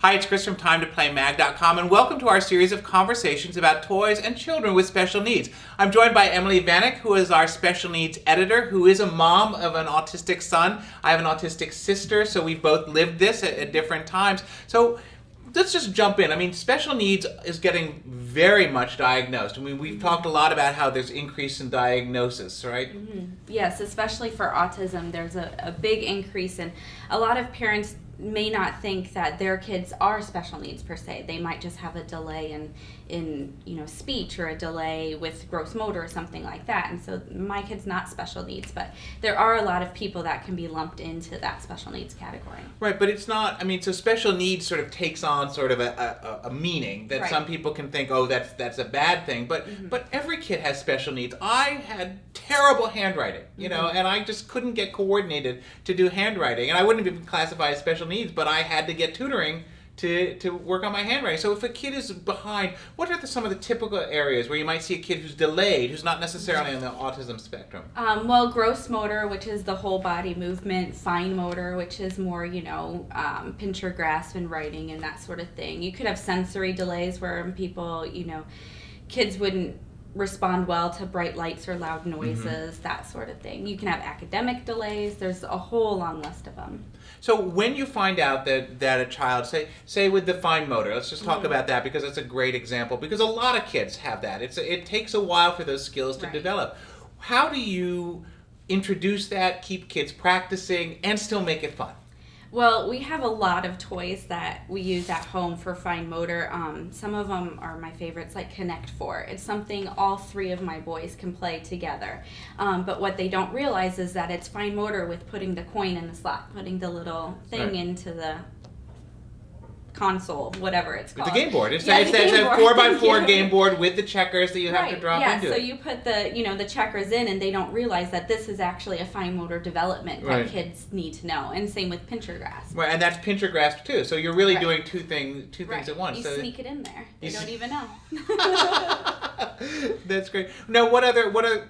Hi, it's Chris from TimeToPlayMag.com, and welcome to our series of conversations about toys and children with special needs. I'm joined by Emily Vanek, who is our special needs editor, who is a mom of an autistic son. I have an autistic sister, so we've both lived this at different times. So let's just jump in. I mean, special needs is getting very much diagnosed. I mean, we've talked a lot about how there's increase in diagnosis, right? Mm-hmm. Yes, especially for autism, there's a big increase, and a lot of parents may not think that their kids are special needs per se. They might just have a delay in speech, or a delay with gross motor or something like that. And so my kid's not special needs, but there are a lot of people that can be lumped into that special needs category. Right, but it's not, I mean, so special needs sort of takes on sort of a meaning that some people can think, oh, that's a bad thing, but every kid has special needs. I had terrible handwriting, and I just couldn't get coordinated to do handwriting, and I wouldn't have been classified as special needs, but I had to get tutoring to work on my handwriting. So if a kid is behind, what are some of the typical areas where you might see a kid who's delayed, who's not necessarily on the autism spectrum? Well, gross motor, which is the whole body movement, fine motor, which is more, pinch or grasp and writing and that sort of thing. You could have sensory delays where people, kids wouldn't respond well to bright lights or loud noises, that sort of thing. You can have academic delays. There's a whole long list of them. So when you find out that a child, say with the fine motor, let's just talk about that because that's a great example, because a lot of kids have that. It takes a while for those skills to develop. How do you introduce that, keep kids practicing, and still make it fun? Well, we have a lot of toys that we use at home for fine motor. Some of them are my favorites, like Connect 4. It's something all three of my boys can play together. But what they don't realize is that it's fine motor with putting the coin in the slot, putting the little thing into the console, whatever it's called. The game board. It's a 4x4 game board with the checkers that you have to drop into. So you put the checkers in, and they don't realize that this is actually a fine motor development that kids need to know. And same with pinch or grasp. Right, and that's pinch or grasp too. So you're really doing two things at once. You sneak it in there. They don't even know. That's great. Now, what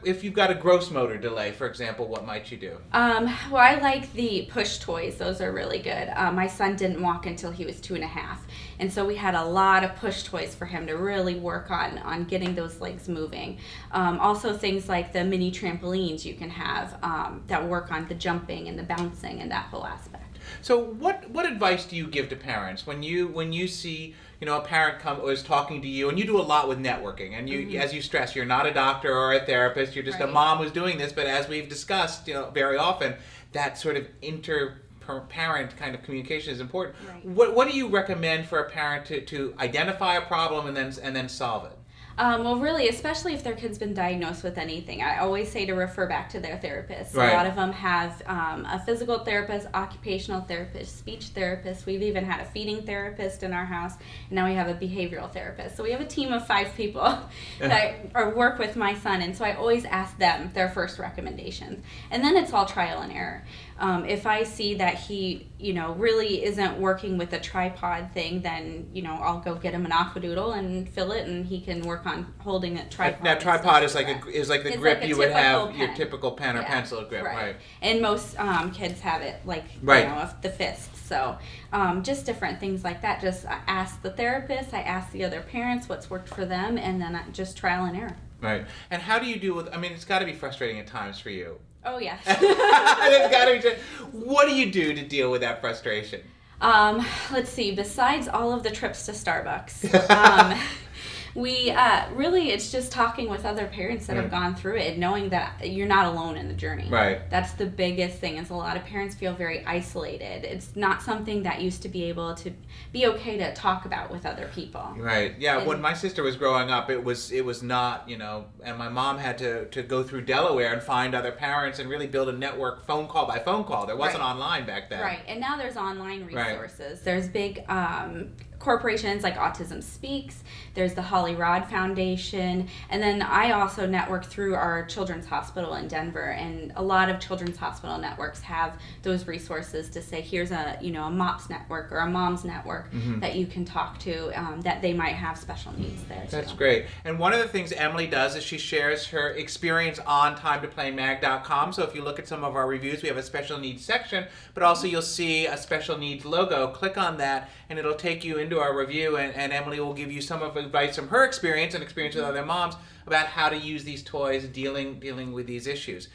if you've got a gross motor delay, for example, what might you do? Well, I like the push toys. Those are really good. My son didn't walk until he was 2.5. And so we had a lot of push toys for him to really work on getting those legs moving. Also things like the mini trampolines you can have that work on the jumping and the bouncing and that whole aspect. So what advice do you give to parents when you see a parent is talking to you, and you do a lot with networking, and you as you stress, you're not a doctor or a therapist, you're just a mom who's doing this, but as we've discussed, very often that sort of parent kind of communication is important. What do you recommend for a parent to identify a problem and then solve it? Well, really, especially if their kid's been diagnosed with anything, I always say to refer back to their therapist. A lot of them have a physical therapist, occupational therapist, speech therapist. We've even had a feeding therapist in our house, and now we have a behavioral therapist. So we have a team of 5 people that work with my son, and so I always ask them their first recommendations. And then it's all trial and error. If I see that he, really isn't working with the tripod thing, then, I'll go get him an aquadoodle and fill it, and he can work on holding a tripod. Now, tripod is like the grip you would have, your typical pen or pencil grip, right? And most kids have it the fist. So just different things like that. Just ask the therapist, I ask the other parents what's worked for them, and then just trial and error. Right. And how do you deal with, it's got to be frustrating at times for you. Oh, yeah. What do you do to deal with that frustration? Let's see. Besides all of the trips to Starbucks, we really, it's just talking with other parents that have gone through it and knowing that you're not alone in the journey. Right. That's the biggest thing, is a lot of parents feel very isolated. It's not something that used to be able to be okay to talk about with other people. Right. Yeah. When my sister was growing up, it was not, and my mom had to go through Delaware and find other parents and really build a network phone call by phone call. There wasn't online back then. Right. And now there's online resources. There's big corporations like Autism Speaks, there's the Holly Rod Foundation, and then I also network through our Children's Hospital in Denver, and a lot of Children's Hospital networks have those resources to say, here's a MOPS network or a mom's network that you can talk to, that they might have special needs there. That's great. And one of the things Emily does is she shares her experience on timetoplaymag.com. So if you look at some of our reviews, we have a special needs section, but also you'll see a special needs logo. Click on that and it'll take you into our review, and Emily will give you some of advice from her experience and experience with other moms about how to use these toys dealing with these issues.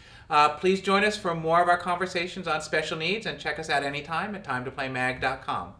Please join us for more of our conversations on special needs, and check us out anytime at timetoplaymag.com.